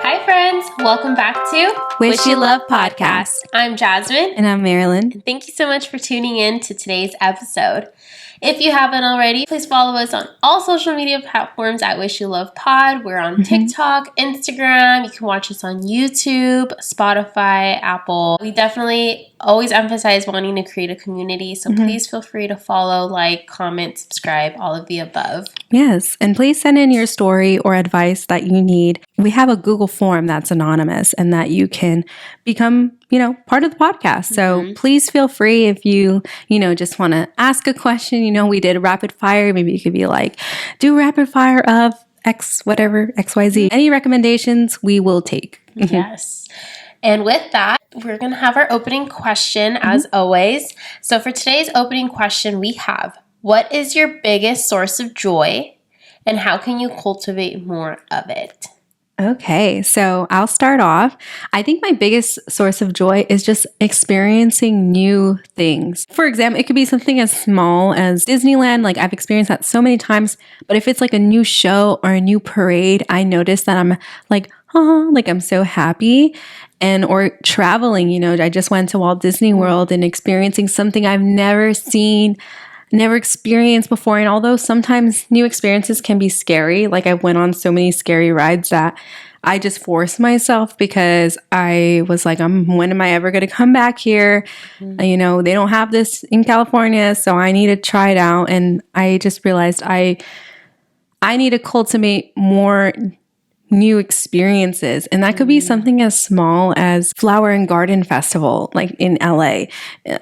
Hi, friends. Welcome back to Wish You Love Podcast. I'm Jasmine. And I'm Marilyn. And thank you so much for tuning in to today's episode. If you haven't already, please follow us on all social media platforms at Wish You Love Pod. We're on TikTok, Instagram. You can watch us on YouTube, Spotify, Apple. We definitely always emphasize wanting to create a community. So please feel free to follow, like, comment, subscribe, all of the above. Yes. And please send in your story or advice that you need. We have a Google form that's anonymous and that you can become, part of the podcast. So please feel free if you, just want to ask a question. We did a rapid fire. Maybe you could be like, do rapid fire of X, whatever, XYZ. Any recommendations we will take. Yes. And with that, we're going to have our opening question as always. So for today's opening question, we have, what is your biggest source of joy and how can you cultivate more of it? Okay, so I'll start off. I think my biggest source of joy is just experiencing new things. For example, it could be something as small as Disneyland. Like I've experienced that so many times, but if it's like a new show or a new parade, I notice that I'm like, I'm so happy. Or traveling, I just went to Walt Disney World and experiencing something I've never seen, never experienced before. And although sometimes new experiences can be scary, like I went on so many scary rides that I just forced myself because I was like, when am I ever going to come back here? They don't have this in California, so I need to try it out. And I just realized I need to cultivate more new experiences. And that could be something as small as Flower and Garden Festival, like in LA,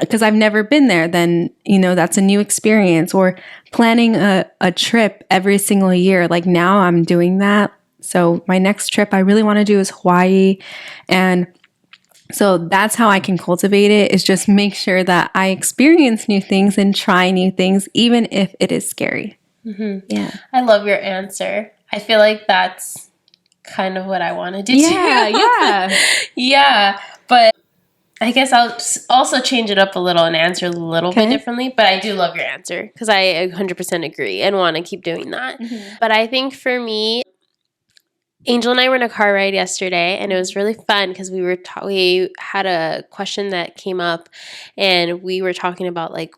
because I've never been there. Then, that's a new experience. Or planning a trip every single year. Like now I'm doing that. So my next trip I really want to do is Hawaii. And so that's how I can cultivate it, is just make sure that I experience new things and try new things, even if it is scary. Yeah. I love your answer. I feel like that's kind of what I want to do too. Yeah. But I guess I'll also change it up a little and answer a little bit differently. But I do love your answer because I 100% agree and want to keep doing that. But I think for me, Angel and I were in a car ride yesterday, and it was really fun because we had a question that came up, and we were talking about like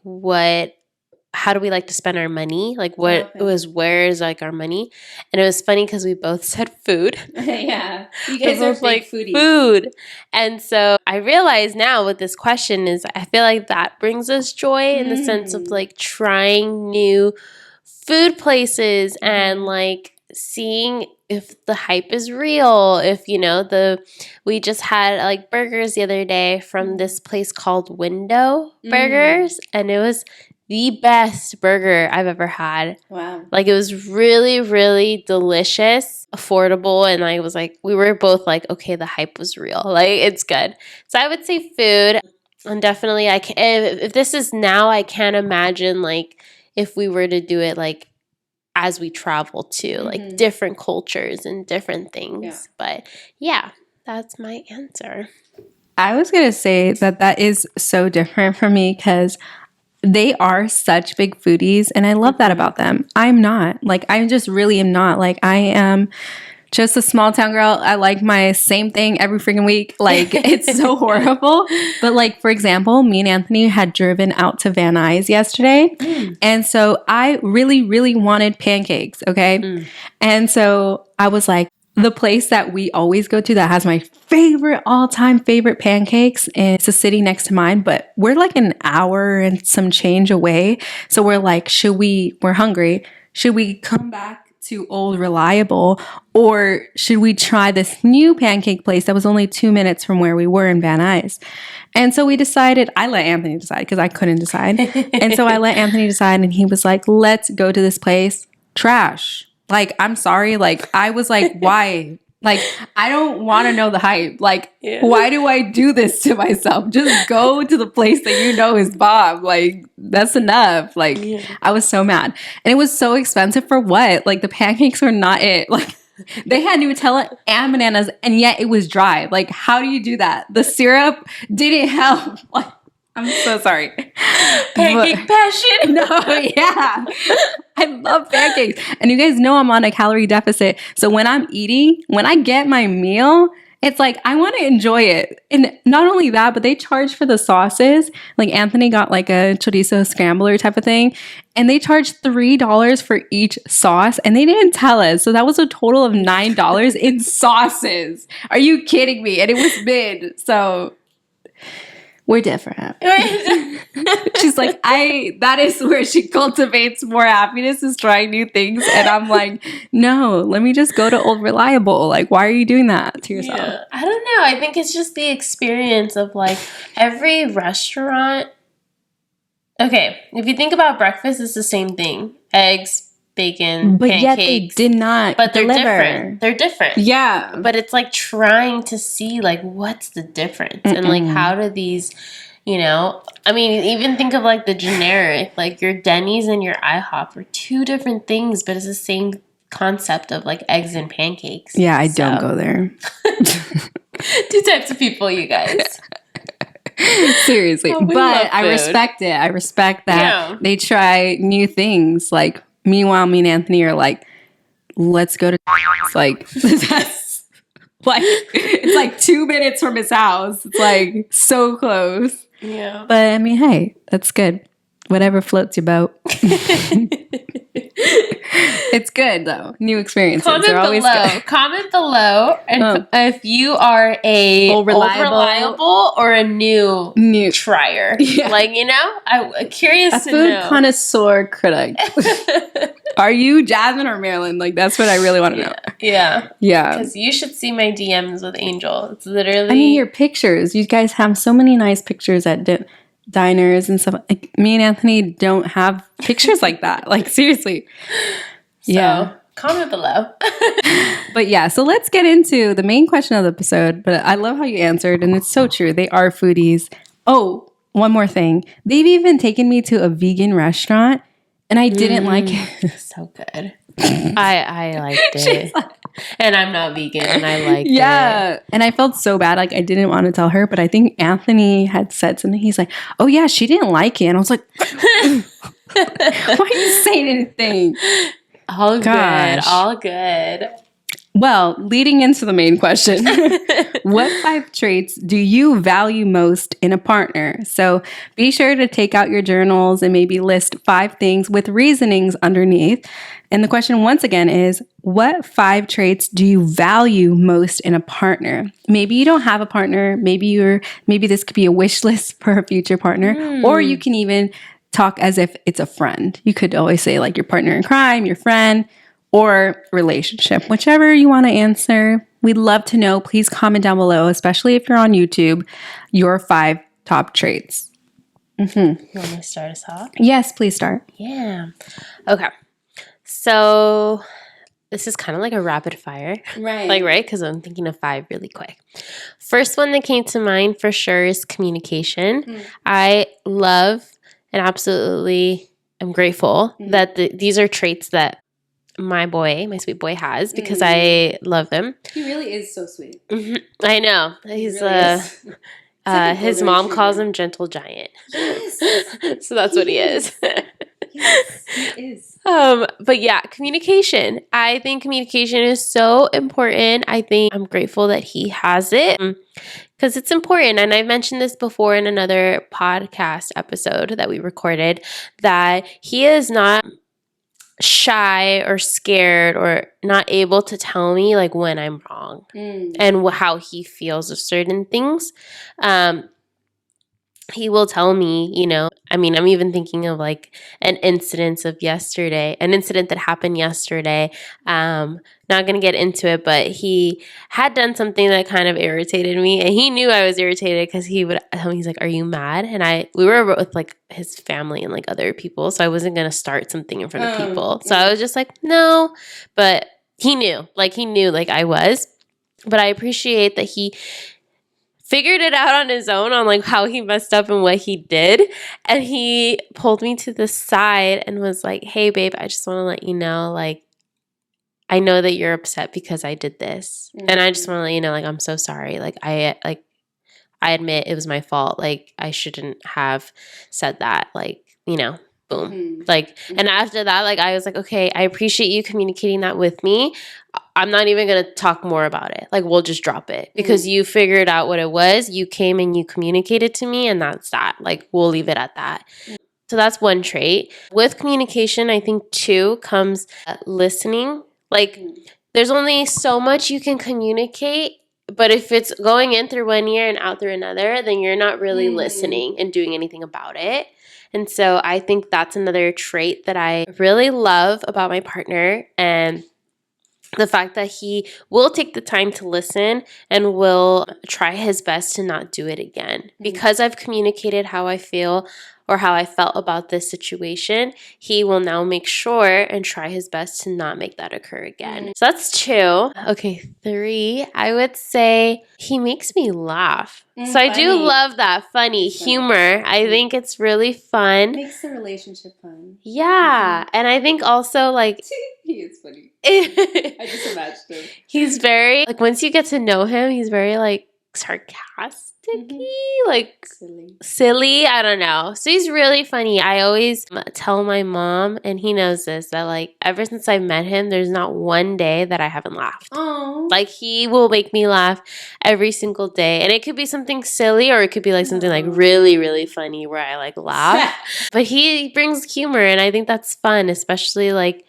how do we like to spend our money? Like where is like our money? And it was funny because we both said food. Yeah. You guys are big foodies. Food. And so I realize now with this question is I feel like that brings us joy in the sense of like trying new food places and like seeing if the hype is real, if we just had like burgers the other day from this place called Window Burgers, and it was the best burger I've ever had. Wow. Like it was really, really delicious, affordable. And I was like, we were both like, okay, the hype was real. Like it's good. So I would say food. And definitely if this is now, I can't imagine like if we were to do it like as we travel to like different cultures and different things. Yeah. But yeah, that's my answer. I was going to say that is so different for me because they are such big foodies, and I love that about them. I'm not. Like, I just really am not. Like, I am just a small town girl. I like my same thing every freaking week. Like, it's so horrible. But, like, for example, me and Anthony had driven out to Van Nuys yesterday. And so I really, really wanted pancakes, okay? And so I was like, the place that we always go to that has my all-time favorite pancakes, and it's a city next to mine, but we're like an hour and some change away. So we're like, we're hungry. Should we come back to Old Reliable, or should we try this new pancake place that was only 2 minutes from where we were in Van Nuys? And so we decided, I let Anthony decide because I couldn't decide. And so I let Anthony decide, and he was like, let's go to this place. Trash. Like, I'm sorry. Like, I was like, why? Like, I don't want to know the hype. Like, why do I do this to myself? Just go to the place that is bomb. Like, that's enough. Like, I was so mad. And it was so expensive for what? Like, the pancakes were not it. Like, they had Nutella and bananas, and yet it was dry. Like, how do you do that? The syrup didn't help. Like, I'm so sorry. Pancake passion. No, yeah. I love pancakes. And you guys know I'm on a calorie deficit. So when I'm eating, when I get my meal, it's like I want to enjoy it. And not only that, but they charge for the sauces. Like Anthony got like a chorizo scrambler type of thing. And they charged $3 for each sauce. And they didn't tell us. So that was a total of $9 in sauces. Are you kidding me? And it was mid. So we're different. She's like, that is where she cultivates more happiness, is trying new things. And I'm like, no, let me just go to Old Reliable. Like, why are you doing that to yourself? Yeah. I don't know. I think it's just the experience of like every restaurant. Okay, if you think about breakfast, it's the same thing. Eggs, bacon, but pancakes. Yet they did not But they're deliver. different. They're different. Yeah. But it's like trying to see like what's the difference and like how do these, I mean, even think of like the generic, like your Denny's and your IHOP are two different things, but it's the same concept of like eggs and pancakes. Yeah, I don't go there. Two types of people, you guys. Seriously. Oh, but I respect it. I respect that they try new things. Like, meanwhile, me and Anthony are like, let's go to it's like that's like it's like 2 minutes from his house. It's like so close. Yeah. But I mean, hey, that's good. Whatever floats your boat. It's good though. New experiences. Comment below if you are a old reliable or a new trier. Yeah. Like, I'm curious to know. A food connoisseur critic. Are you Jasmine or Marilyn? Like, that's what I really want to know. Yeah. Yeah. Because you should see my DMs with Angel. It's literally... I mean, your pictures. You guys have so many nice pictures at diners and stuff. Like, me and Anthony don't have pictures like that. Like, seriously. So, comment below. But yeah, so let's get into the main question of the episode. But I love how you answered, and it's so true. They are foodies. Oh, one more thing. They've even taken me to a vegan restaurant, and I didn't like it. So good. I liked it. And I'm not vegan, and I liked it. Yeah. And I felt so bad. Like, I didn't want to tell her, but I think Anthony had said something. He's like, oh, yeah, she didn't like it. And I was like, why are you saying anything? All good. Well, leading into the main question, what 5 traits do you value most in a partner? So be sure to take out your journals and maybe list 5 things with reasonings underneath. And the question once again is, what 5 traits do you value most in a partner? Maybe you don't have a partner. Maybe this could be a wish list for a future partner, or you can even talk as if it's a friend. You could always say like your partner in crime, your friend, or relationship, whichever you want to answer. We'd love to know. Please comment down below, especially if you're on YouTube, your 5 top traits. You want me to start us off? Yes, please start. Yeah. Okay. So this is kind of like a rapid fire. Right. Right? Because I'm thinking of 5 really quick. First one that came to mind for sure is communication. I love and absolutely am grateful that these are traits that my sweet boy has, because I love him. He really is so sweet. I know. He's his mom calls him Gentle Giant. Yes. So that's what he is. Yes, he is. But yeah, communication. I think communication is so important. I think I'm grateful that he has it, because it's important. And I've mentioned this before in another podcast episode that we recorded, that he is not shy or scared or not able to tell me like when I'm wrong and how he feels of certain things. He will tell me, I mean, I'm even thinking of like an incident that happened yesterday. Not going to get into it, but he had done something that kind of irritated me, and he knew I was irritated because he would tell me, he's like, are you mad? And we were with like his family and like other people, so I wasn't going to start something in front of people. So I was just like, no, but he knew like I was, but I appreciate that he figured it out on his own on like how he messed up and what he did. And he pulled me to the side and was like, hey babe, I just want to let you know, like, I know that you're upset because I did this. And I just want to let you know, like, I'm so sorry. Like, I admit it was my fault. Like, I shouldn't have said that. Like, boom. Mm-hmm. Like, and after that, like, I was like, okay, I appreciate you communicating that with me. I'm not even going to talk more about it. Like, we'll just drop it because you figured out what it was. You came and you communicated to me, and that's that. Like, we'll leave it at that. So that's one trait. With communication, I think two comes listening. Like, there's only so much you can communicate, but if it's going in through one ear and out through another, then you're not really listening and doing anything about it. And so I think that's another trait that I really love about my partner, and the fact that he will take the time to listen and will try his best to not do it again. Because I've communicated how I feel or how I felt about this situation, he will now make sure and try his best to not make that occur again. So that's two. Okay, three, I would say he makes me laugh. So I do love that. Funny humor. I think it's really fun. Makes the relationship fun. Yeah. And I think also, like, he is funny. I just imagined him. He's very, like, once you get to know him, he's very, like, sarcastic-y, like, silly. I don't know. So he's really funny. I always tell my mom, and he knows this, that, like, ever since I met him, there's not one day that I haven't laughed. Aww. Like, he will make me laugh every single day. And it could be something silly, or it could be, like, something, like, really, really funny where I, like, laugh. But he brings humor, and I think that's fun, especially, like,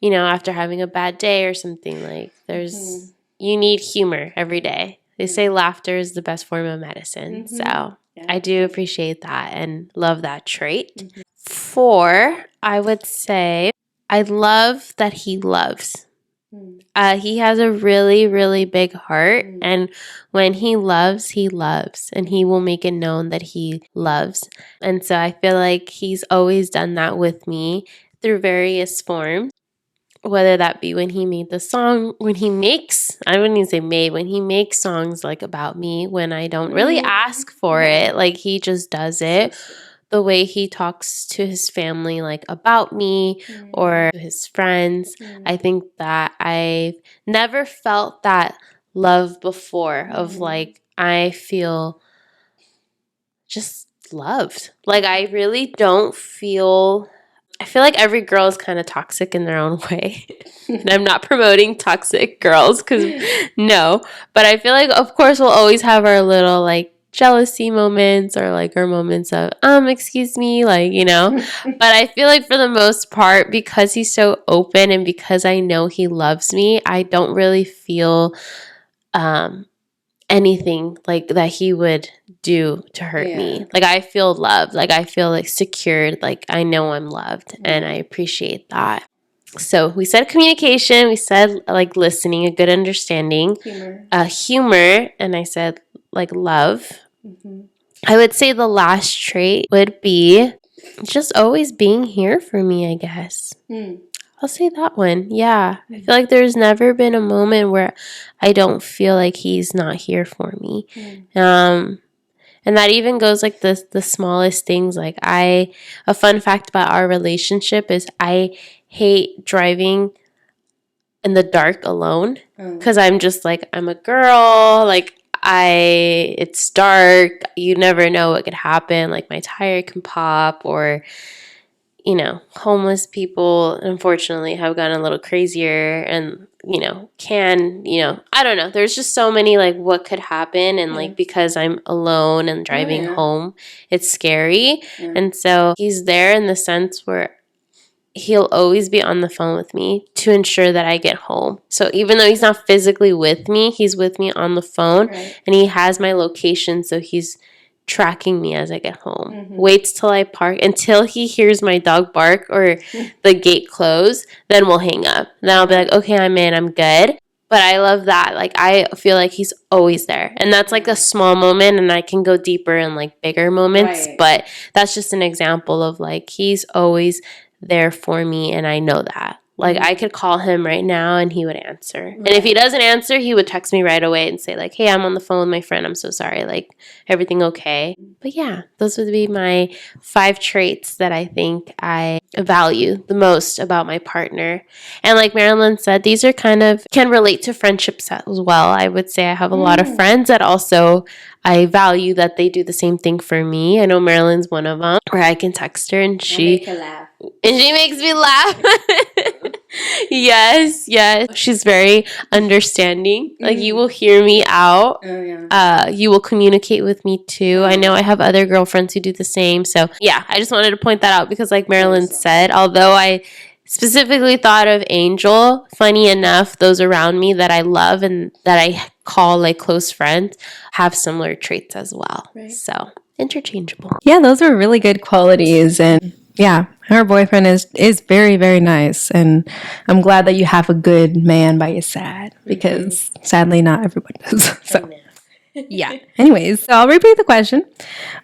after having a bad day or something. Like, you need humor every day. They say laughter is the best form of medicine. So I do appreciate that and love that trait. 4, I would say I love that he loves. He has a really, really big heart. And when he loves, and he will make it known that he loves. And so I feel like he's always done that with me through various forms. Whether that be when he made the song, when he makes songs like about me when I don't really ask for it, like he just does it. The way he talks to his family, like about me or his friends, I think that I've never felt that love before of like, I feel just loved. Like I really don't feel... I feel like every girl is kind of toxic in their own way. And I'm not promoting toxic girls because no. But I feel like, of course, we'll always have our little like jealousy moments or like our moments of, excuse me, like, But I feel like for the most part, because he's so open and because I know he loves me, I don't really feel anything like that he would do to hurt me. Like I feel loved, like I feel like secured, like I know I'm loved and I appreciate that. So we said communication, we said like listening, a good understanding, humor, and I said like love. I would say the last trait would be just always being here for me, I guess. I'll say that one. Yeah. I feel like there's never been a moment where I don't feel like he's not here for me. And that even goes like the smallest things. Like a fun fact about our relationship is I hate driving in the dark alone because I'm just like, I'm a girl. Like it's dark. You never know what could happen. Like my tire can pop or... homeless people, unfortunately, have gotten a little crazier and, I don't know. There's just so many, like, what could happen. And, like, because I'm alone and driving home, it's scary. And so he's there in the sense where he'll always be on the phone with me to ensure that I get home. So even though he's not physically with me, he's with me on the phone and he has my location. So he's tracking me as I get home. Waits till I park until he hears my dog bark or the gate close, then we'll hang up. Then I'll be like, okay, I'm in, I'm good. But I love that. Like I feel like he's always there. And that's like a small moment and I can go deeper in like bigger moments. But that's just an example of like he's always there for me and I know that. Like, I could call him right now and he would answer. Right. And if he doesn't answer, he would text me right away and say, like, hey, I'm on the phone with my friend. I'm so sorry. Like, everything okay? But yeah, those would be my 5 traits that I think I value the most about my partner. And like Marilyn said, these are kind of can relate to friendships as well. I would say I have a lot of friends that also I value that they do the same thing for me. I know Marilyn's one of them, where I can text her and she makes me laugh. Yes. She's very understanding. Like, you will hear me out. You will communicate with me too. I know I have other girlfriends who do the same. So yeah, I just wanted to point that out because like Marilyn said, although I specifically thought of Angel, funny enough, those around me that I love and that I call like close friends have similar traits as well. Right. So interchangeable. Yeah, those are really good qualities. And yeah, her boyfriend is very, very nice. And I'm glad that you have a good man by your side because sadly not everyone does. So yeah. Anyways, so I'll repeat the question.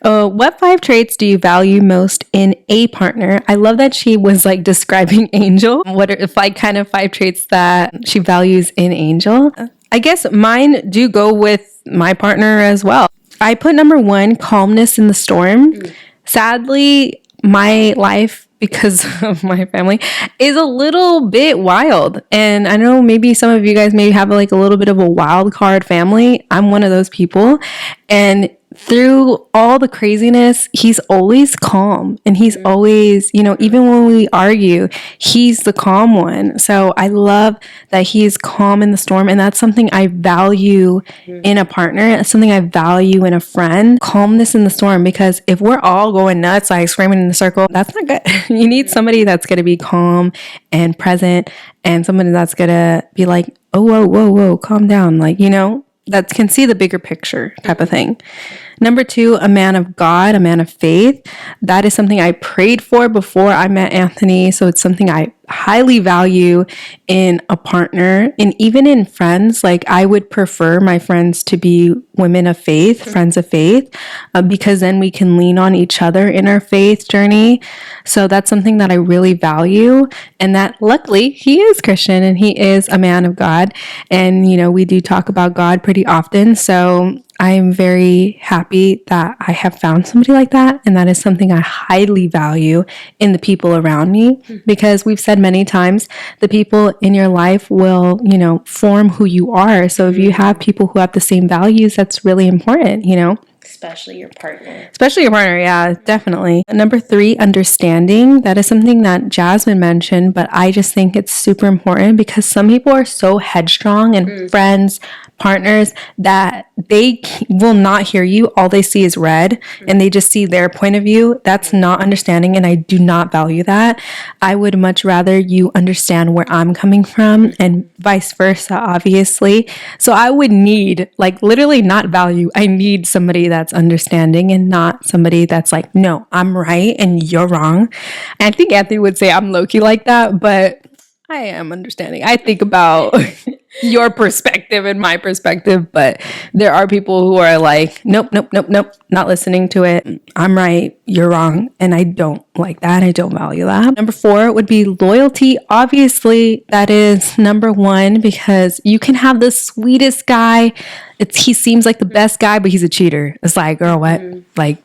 What 5 traits do you value most in a partner? I love that she was like describing Angel. What are like kind of 5 traits that she values in Angel? I guess mine do go with my partner as well. I put number 1, calmness in the storm. Sadly, my life, because of my family, is a little bit wild. And I know maybe some of you guys maybe have like a little bit of a wild card family. I'm one of those people. And through all the craziness, he's always calm. And he's always, even when we argue, he's the calm one. So I love that he's calm in the storm. And that's something I value in a partner. It's something I value in a friend. Calmness in the storm. Because if we're all going nuts, like screaming in a circle, that's not good. You need somebody that's going to be calm and present. And somebody that's going to be like, oh, whoa, calm down. Like, that can see the bigger picture type of thing. Number 2, a man of God, a man of faith. That is something I prayed for before I met Anthony. So it's something I highly value in a partner and even in friends. Like, I would prefer my friends to be women of faith, friends of faith, because then we can lean on each other in our faith journey. So that's something that I really value, and that luckily he is Christian and he is a man of God. And, we do talk about God pretty often. So I am very happy that I have found somebody like that. And that is something I highly value in the people around me, because we've said many times, the people in your life will, form who you are. So if you have people who have the same values, that's really important, Especially your partner. Yeah, definitely. Number 3, understanding. That is something that Jazmine mentioned, but I just think it's super important because some people are so headstrong and friends, partners, that they will not hear you. All they see is red and they just see their point of view. That's not understanding, and I do not value that. I would much rather you understand where I'm coming from and vice versa, obviously. So I would need, like, literally not value. I need somebody that's understanding and not somebody that's like, no, I'm right and you're wrong. And I think Anthony would say I'm low-key like that, but I am understanding. I think about your perspective and my perspective, but there are people who are like, nope, not listening to it. I'm right, you're wrong. And I don't like that. I don't value that. Number 4 would be loyalty. Obviously, that is number 1 because you can have the sweetest guy. He seems like the best guy, but he's a cheater. It's like, girl, what? Like,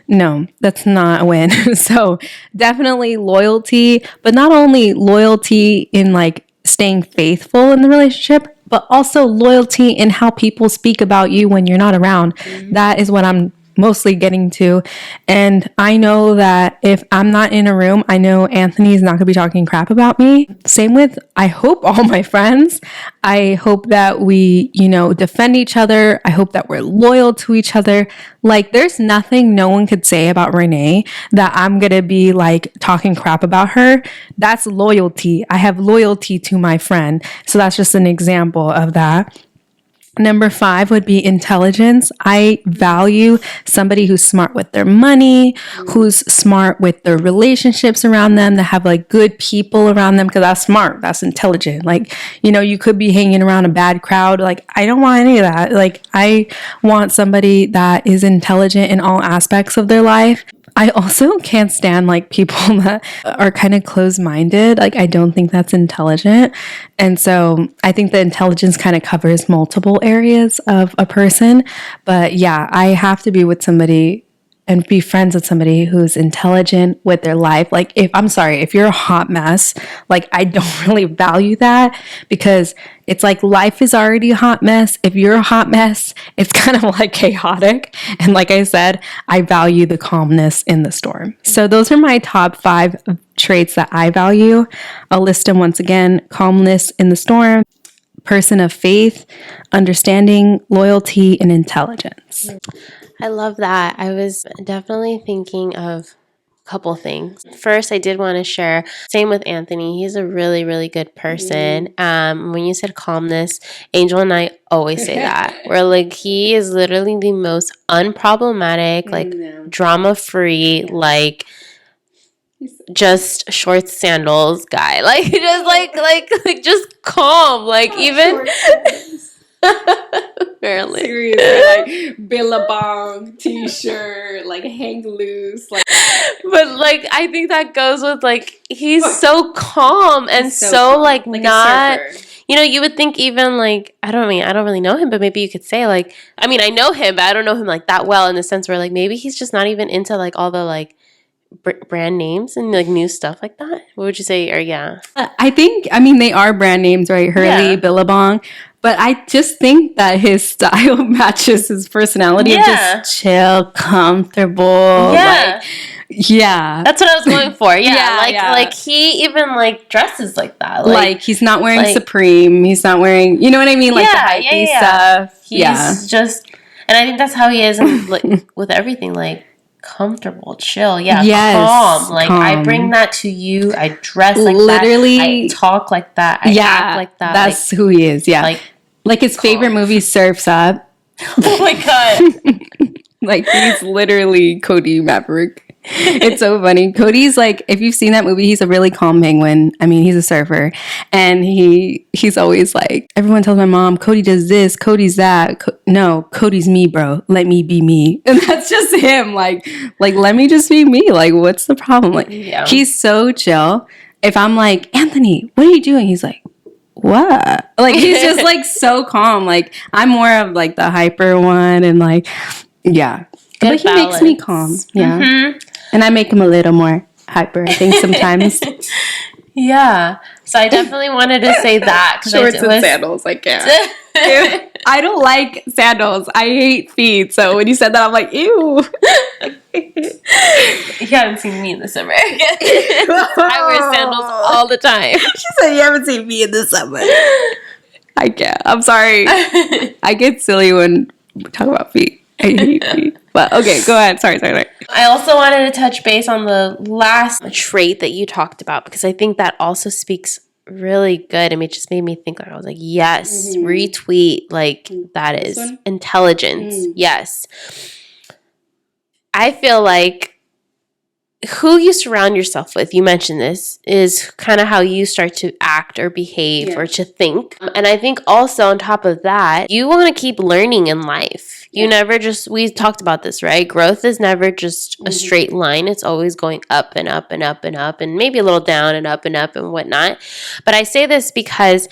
no, that's not a win. So definitely loyalty, but not only loyalty in like staying faithful in the relationship, but also loyalty in how people speak about you when you're not around. That is what I'm mostly getting to. And I know that if I'm not in a room, I know Anthony's not going to be talking crap about me. Same with, I hope, all my friends. I hope that we, defend each other. I hope that we're loyal to each other. Like, there's nothing no one could say about Renee that I'm going to be like talking crap about her. That's loyalty. I have loyalty to my friend. So that's just an example of that. Number 5 would be intelligence. I value somebody who's smart with their money, who's smart with their relationships around them, that have like good people around them, because that's smart, that's intelligent. Like, you could be hanging around a bad crowd. Like, I don't want any of that. Like, I want somebody that is intelligent in all aspects of their life. I also can't stand like people that are kind of closed-minded. Like I don't think that's intelligent. And so I think the intelligence kind of covers multiple areas of a person. But yeah, I have to be with somebody and be friends with somebody who's intelligent with their life. Like if you're a hot mess, like I don't really value that because it's like life is already a hot mess. If you're a hot mess, it's kind of like chaotic. And like I said, I value the calmness in the storm. So those are my top 5 traits that I value. I'll list them once again: calmness in the storm, person of faith, understanding, loyalty, and intelligence. I love that. I was definitely thinking of a couple things. First, I did want to share, same with Anthony. He's a really, really good person. When you said calmness, Angel and I always say that. We're like, he is literally the most unproblematic, like drama-free, like just shorts, sandals guy. Like just like just calm. Like even Marilyn. Seriously, like Billabong t-shirt, like hang loose, like. But like I think that goes with like he's so calm and so calm. like not. A surfer. You know, you would think even like I don't really know him, but maybe you could say like I mean I know him, but I don't know him like that well in the sense where like maybe he's just not even into like all the like brand names and like new stuff like that. What would you say? Or yeah, I mean they are brand names, right? Hurley, Billabong. But I just think that his style matches his personality of just chill, comfortable. Yeah. Yeah. That's what I was going for. Yeah. Like he even like dresses like that. Like he's not wearing Supreme. He's not wearing, you know what I mean? Like the hypey stuff. He's just, and I think that's how he is like with everything, like comfortable, chill. Calm. Like calm. I bring that to you. I dress like literally, that. I talk like that. I act like that. That's like, who he is. Yeah. Like his favorite movie, Surf's Up. Oh my God. Like he's literally Cody Maverick. It's so funny. Cody's like, if you've seen that movie, he's a really calm penguin. I mean, he's a surfer, and he's always like, everyone tells my mom, Cody does this, Cody's that. No, Cody's me, bro. Let me be me, and that's just him. Like let me just be me. Like, what's the problem? Like, he's so chill. If I'm like, Anthony, what are you doing? He's like, what? Like, he's just like so calm. Like, I'm more of like the hyper one, and like, yeah. Good but he balance. makes me calm. Yeah. Mm-hmm. And I make him a little more hyper, I think, sometimes. Yeah. So I definitely wanted to say that. Shorts and sandals, I can't. I don't like sandals. I hate feet. So when you said that, I'm like, ew. You haven't seen me in the summer. I wear sandals all the time. She said you haven't seen me in the summer. I can't. I'm sorry. I get silly when we talk about feet. I hate feet. But okay, go ahead. Sorry. I also wanted to touch base on the last trait that you talked about because I think that also speaks really good. I mean, it just made me think. Like I was like, yes, retweet. Like that is intelligence. Yes. I feel like who you surround yourself with, you mentioned this, is kind of how you start to act or behave or to think. And I think also on top of that, you want to keep learning in life. You never just, we talked about this, right? Growth is never just a straight line. It's always going up and up and up and up and maybe a little down and up and whatnot. But I say this because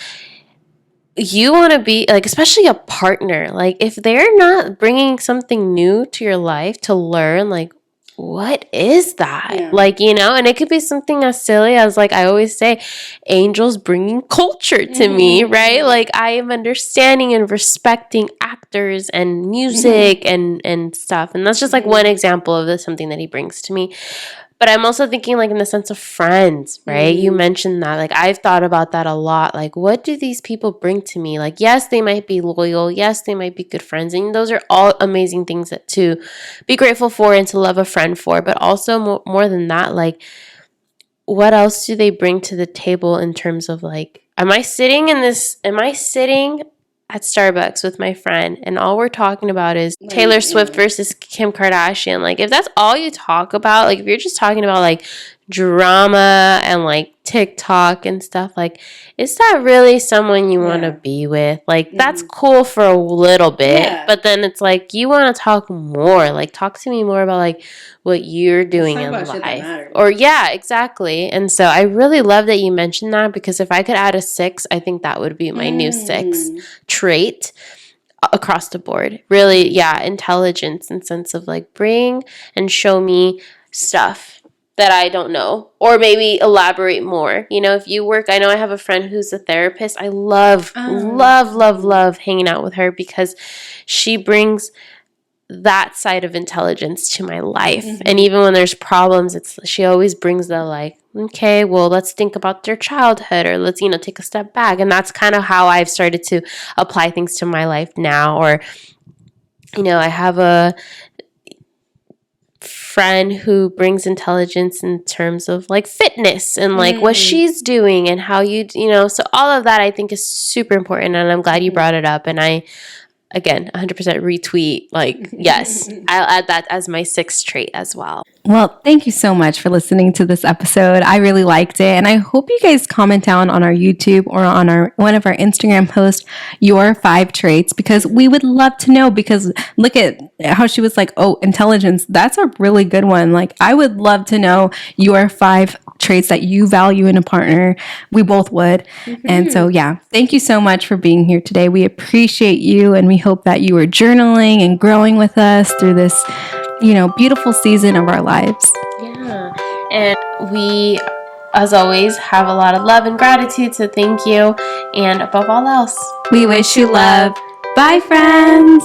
you want to be like, especially a partner, like if they're not bringing something new to your life to learn, like, what is that? Yeah. Like, you know, and it could be something as silly as like, I always say, Angel's bringing culture to me, right? Like I am understanding and respecting actors and music and stuff. And that's just like one example of this, something that he brings to me. But I'm also thinking like in the sense of friends, right? You mentioned that. Like I've thought about that a lot. Like what do these people bring to me? Like yes, they might be loyal. Yes, they might be good friends. And those are all amazing things that to be grateful for and to love a friend for. But also more than that, like what else do they bring to the table in terms of like, am I sitting at Starbucks with my friend and all we're talking about is Taylor Swift versus Kim Kardashian? Like if that's all you talk about, like if you're just talking about like drama and like TikTok and stuff, like, is that really someone you want to be with? Like, that's cool for a little bit, but then it's like, you want to talk more. Like, talk to me more about like what you're doing in life. Or yeah, exactly. And so I really love that you mentioned that, because if I could add a 6, I think that would be my new 6 trait across the board. Really, yeah, intelligence and sense of like, bring and show me stuff that I don't know, or maybe elaborate more. You know, if you work, I know I have a friend who's a therapist. I love hanging out with her, because she brings that side of intelligence to my life. And even when there's problems, she always brings the like, okay, well, let's think about their childhood, or let's, take a step back. And that's kind of how I've started to apply things to my life now. Or, I have a friend who brings intelligence in terms of like fitness and like what she's doing and how so all of that I think is super important, and I'm glad you brought it up. And I, again, 100% retweet, like, yes, I'll add that as my 6th trait as well. Well, thank you so much for listening to this episode. I really liked it. And I hope you guys comment down on our YouTube or on one of our Instagram posts your 5 traits, because we would love to know. Because look at how she was like, oh, intelligence. That's a really good one. Like, I would love to know your 5 traits that you value in a partner. We both would. And so, yeah, thank you so much for being here today. We appreciate you, and we hope that you are journaling and growing with us through this beautiful season of our lives. Yeah. And we, as always, have a lot of love and gratitude. So thank you. And above all else, we wish you love. Bye, friends.